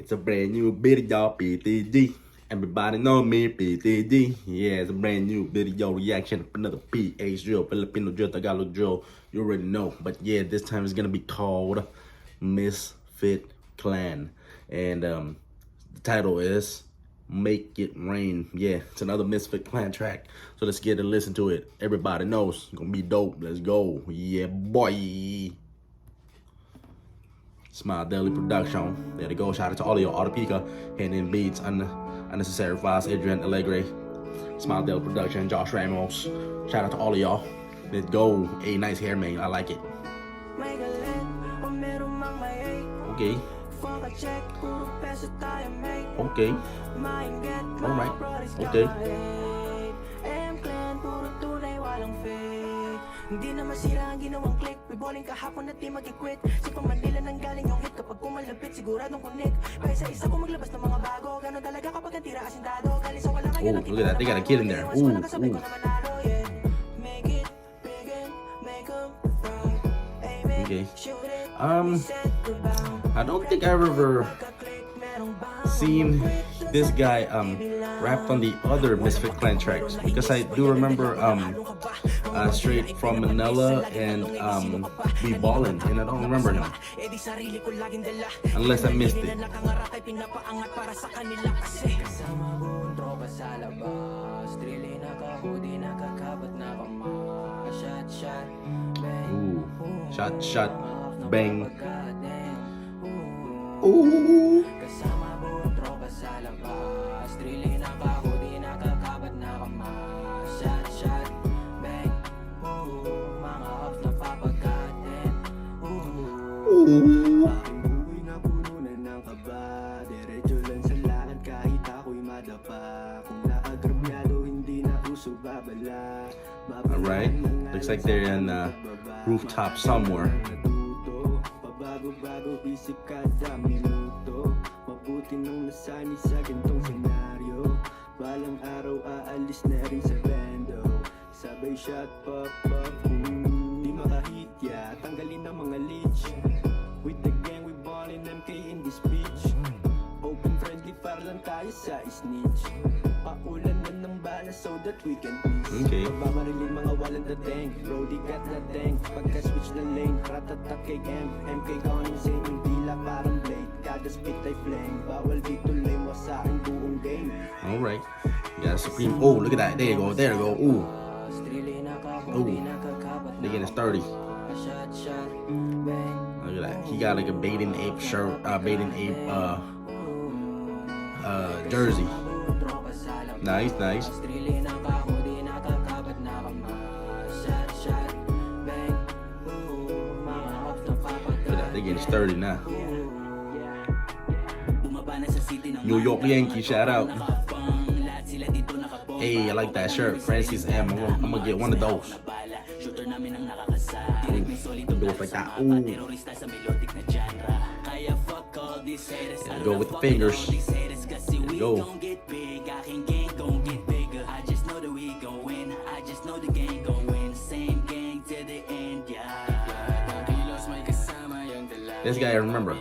It's a brand new video, PTG. Everybody know me, PTG. Yeah, it's a brand new video reaction. Another PH drill, Filipino drill, Tagalog drill. You already know. But yeah, this time it's gonna be called Misfit Klan. And the title is Make It Rain. Yeah, it's another Misfit Klan track. So let's get to listen to it. Everybody knows it's gonna be dope. Let's go. Yeah, boy. Smile Daily Production. There they go. Shout out to all of y'all. Autopica, Hidden Beats, Unnecessary Files, Adrian Allegre, Smile Daily Production, Josh Ramos. Shout out to all of y'all. Let's go. A nice hair, man. I like it. Okay. Okay. Alright. Okay. Hindi na masira ang ginawang click. May bowling kahapon at di mag-quit. Si Manila nang galing yung hit. Kapag kumalapit siguradong connect. Kaya sa isa ko maglabas ng mga bago. Ganon talaga kapag ang tira asindado. Galing sa wala kaya look at that. They got a kid in there. Ooh. Make it big and make them proud. Okay. I don't think I've ever seen this guy rap on the other Misfit Klan tracks, because I do remember Straight from Manila and Be Ballin', and I don't remember him unless I missed it. Ooh, shot, bang. Ooh. Alright, looks like they're in a rooftop somewhere. Balang araw aalis na rin sa bando. Sabay shot pop di makahit ya. Tanggalin ang mga leech. With the gang we ballin' MK in this beach. Open friendly para lang tayo sa snitch. Paulan na ng bala so that we can peace. Okay. Pagmamarilin mga walang dating. Brody got the tank. Pagka-switch na lane. Ratatak kay M. MK gone insane. Yung dila parang blade. Kada spit ay flame. Bawal dito lame. Wasain buong game. Alright. Got a Supreme. Oh, look at that. There you go. There you go. Ooh. Ooh. They getting sturdy. Look at that. He got like a Baiting Ape shirt. Baiting Ape jersey. Nice. Look at that. They getting sturdy now. New York Yankee, shout out. Hey, I like that shirt. Francis M. I'm gonna get one of those. Do it like that. Ooh. Go with the fingers. There you go. This guy I remember.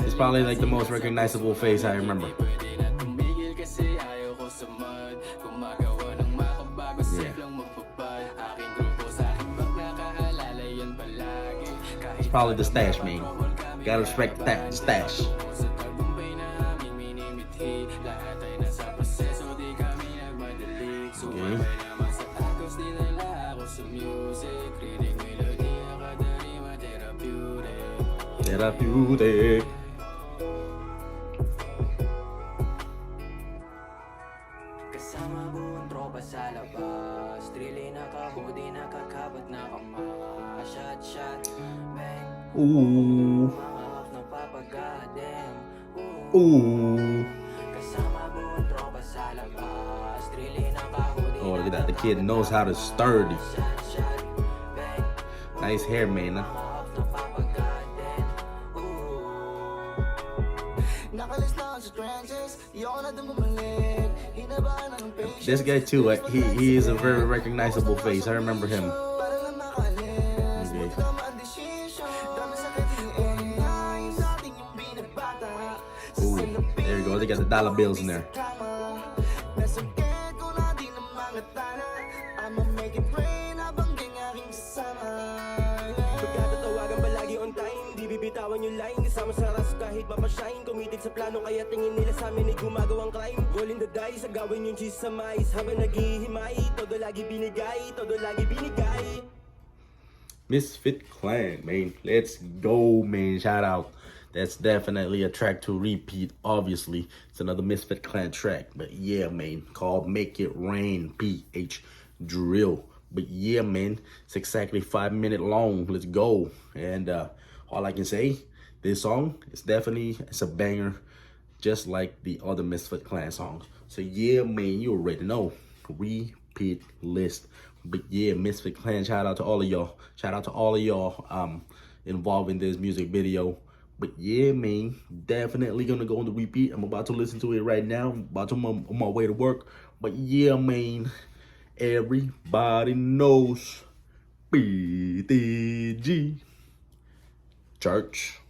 It's probably like the most recognizable face I remember. Yeah. It's probably the stash, man. Gotta respect that, the stash. Okay. Therapeutic. Kasama buong tropa sa labas. Trilly naka-hoodie, nakakabat na kama. Shot, bang. Ooh. Mga off na papagadem. Ooh. Kasama buong tropa sa labas. Trilly naka-hoodie. Oh, look at that. The kid knows how to sturdy. Shot, bang. Nice hair, man. This guy too, he is a very recognizable face. I remember him. Okay. Ooh. There you go. They got the dollar bills in there. Pagkatatawagan palagi on time, di bibitawan yung line. Kasama sa ras kahit mapashine. Committed sa plano kaya tingin nila sa amin ay gumagawang crime. Rolling the dice, agawin yung cheese sa mais. Habang naghihimay, todo lagi binigay, todo lagi binigay. Misfit Klan, man. Let's go, man. Shout out. That's definitely a track to repeat, obviously. It's another Misfit Klan track. But yeah, man. Called Make It Rain, PH Drill. But yeah, man. It's exactly 5 minutes long. Let's go. And all I can say, this song is definitely, it's a banger. Just like the other Misfit Klan songs. So yeah, man. You already know. Repeat list. But yeah, Misfit Klan, shout out to all of y'all. Shout out to all of y'all involved in this music video. But yeah, man, definitely gonna go on the repeat. I'm about to listen to it right now. I'm about to on my way to work. But yeah, man, everybody knows PTG. Church.